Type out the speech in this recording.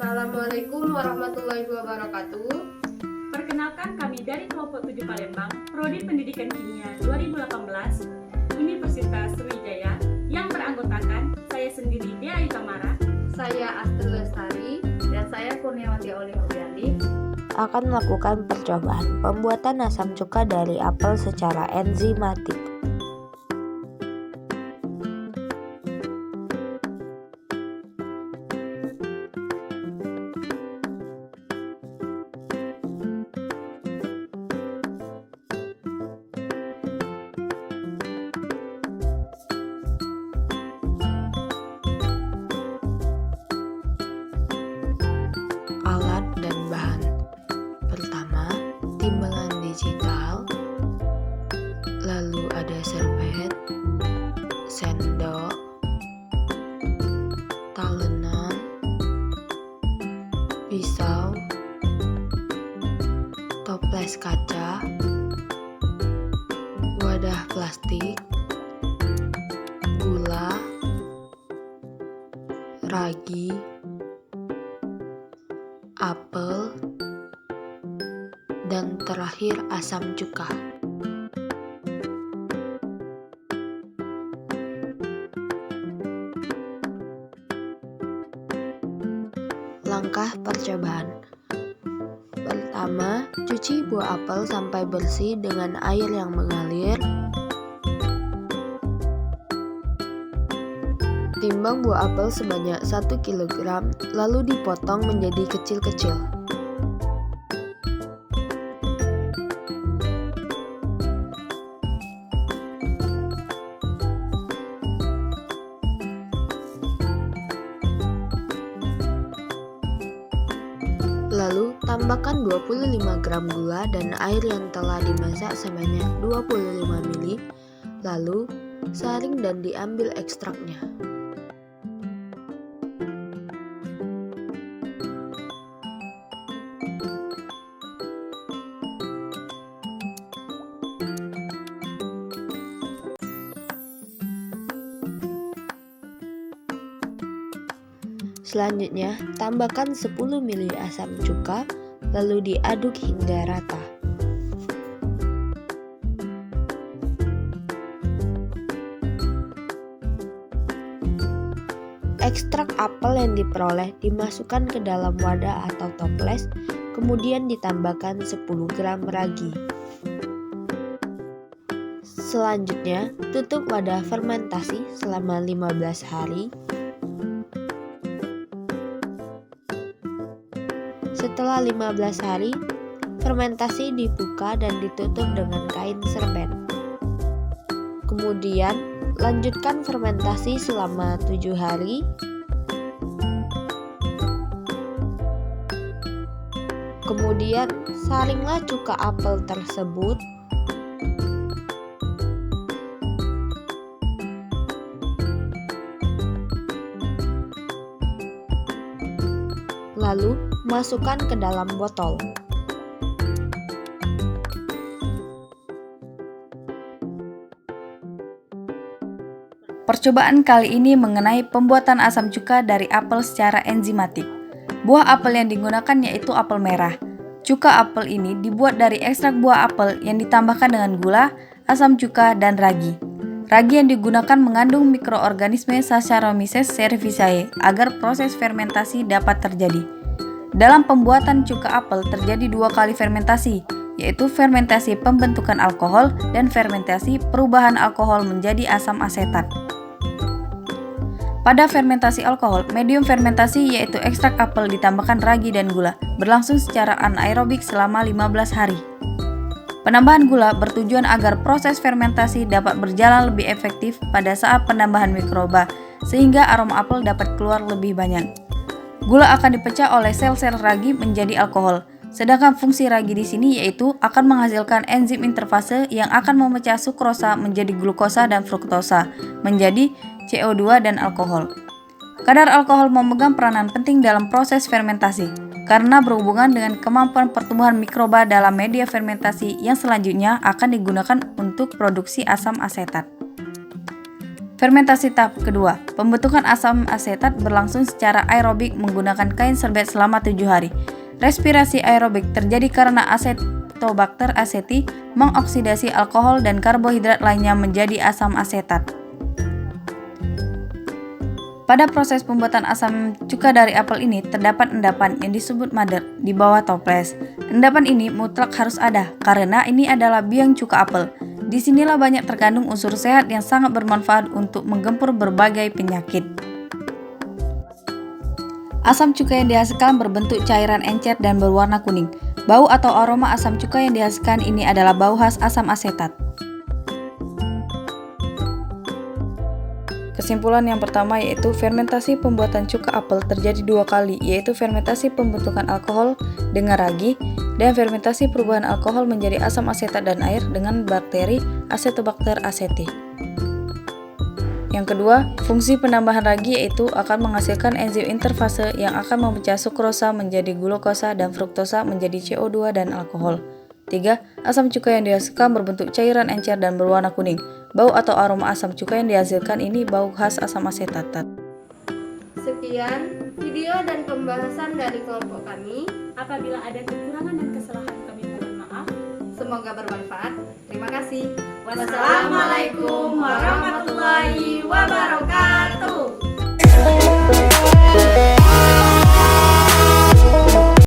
Assalamualaikum warahmatullahi wabarakatuh. Perkenalkan, kami dari kelompok 7 Palembang, Prodi Pendidikan Kimia 2018, Universitas Sriwijaya, yang beranggotakan saya sendiri, Dea Itamara, Saya Astrid Lestari, dan saya Kurniawati Oliviandi akan melakukan percobaan pembuatan asam cuka dari apel secara enzimatik. Alat dan bahan. Pertama, timbangan digital, lalu ada serbet, sendok, talenan, pisau, toples kaca, wadah plastik, gula, ragi, apel, dan terakhir asam cuka. Langkah percobaan. Pertama, cuci buah apel sampai bersih dengan air yang mengalir. Timbang buah apel sebanyak 1 kg, lalu dipotong menjadi kecil-kecil. Lalu, tambahkan 25 gram gula dan air yang telah dimasak sebanyak 25 ml. Lalu, saring dan diambil ekstraknya. Selanjutnya, tambahkan 10 ml asam cuka, lalu diaduk hingga rata. Ekstrak apel yang diperoleh dimasukkan ke dalam wadah atau toples, kemudian ditambahkan 10 gram ragi. Selanjutnya, tutup wadah fermentasi selama 15 hari. Setelah 15 hari, fermentasi dibuka dan ditutup dengan kain serbet. Kemudian, lanjutkan fermentasi selama 7 hari. Kemudian, saringlah cuka apel tersebut. Lalu, masukkan ke dalam botol. Percobaan kali ini mengenai pembuatan asam cuka dari apel secara enzimatik. Buah apel yang digunakan yaitu apel merah. Cuka apel ini dibuat dari ekstrak buah apel yang ditambahkan dengan gula, asam cuka, dan ragi. Ragi yang digunakan mengandung mikroorganisme Saccharomyces cerevisiae agar proses fermentasi dapat terjadi. Dalam pembuatan cuka apel terjadi 2 kali fermentasi, yaitu fermentasi pembentukan alkohol dan fermentasi perubahan alkohol menjadi asam asetat. Pada fermentasi alkohol, medium fermentasi yaitu ekstrak apel ditambahkan ragi dan gula, berlangsung secara anaerobik selama 15 hari. Penambahan gula bertujuan agar proses fermentasi dapat berjalan lebih efektif pada saat penambahan mikroba, sehingga aroma apel dapat keluar lebih banyak. Gula akan dipecah oleh sel-sel ragi menjadi alkohol, sedangkan fungsi ragi di sini yaitu akan menghasilkan enzim interfase yang akan memecah sukrosa menjadi glukosa dan fruktosa menjadi CO2 dan alkohol. Kadar alkohol memegang peranan penting dalam proses fermentasi karena berhubungan dengan kemampuan pertumbuhan mikroba dalam media fermentasi yang selanjutnya akan digunakan untuk produksi asam asetat. Fermentasi tahap kedua, pembentukan asam asetat berlangsung secara aerobik menggunakan kain serbet selama 7 hari. Respirasi aerobik terjadi karena Acetobacter aceti mengoksidasi alkohol dan karbohidrat lainnya menjadi asam asetat. Pada proses pembuatan asam cuka dari apel ini terdapat endapan yang disebut mader di bawah toples. Endapan ini mutlak harus ada karena ini adalah biang cuka apel. Disinilah banyak terkandung unsur sehat yang sangat bermanfaat untuk menggempur berbagai penyakit. Asam cuka yang dihasilkan berbentuk cairan encer dan berwarna kuning. Bau atau aroma asam cuka yang dihasilkan ini adalah bau khas asam asetat. Kesimpulan yang pertama yaitu fermentasi pembuatan cuka apel terjadi 2 kali, yaitu fermentasi pembentukan alkohol dengan ragi dan fermentasi perubahan alkohol menjadi asam asetat dan air dengan bakteri Acetobacter aceti. Yang kedua, fungsi penambahan ragi yaitu akan menghasilkan enzim interfase yang akan memecah sukrosa menjadi glukosa dan fruktosa menjadi CO2 dan alkohol. 3. Asam cuka yang dihasilkan berbentuk cairan encer dan berwarna kuning. Bau atau aroma asam cuka yang dihasilkan ini bau khas asam asetat. Sekian video dan pembahasan dari kelompok kami. Apabila ada kekurangan dan kesalahan kami mohon maaf. Semoga bermanfaat. Terima kasih. Wassalamualaikum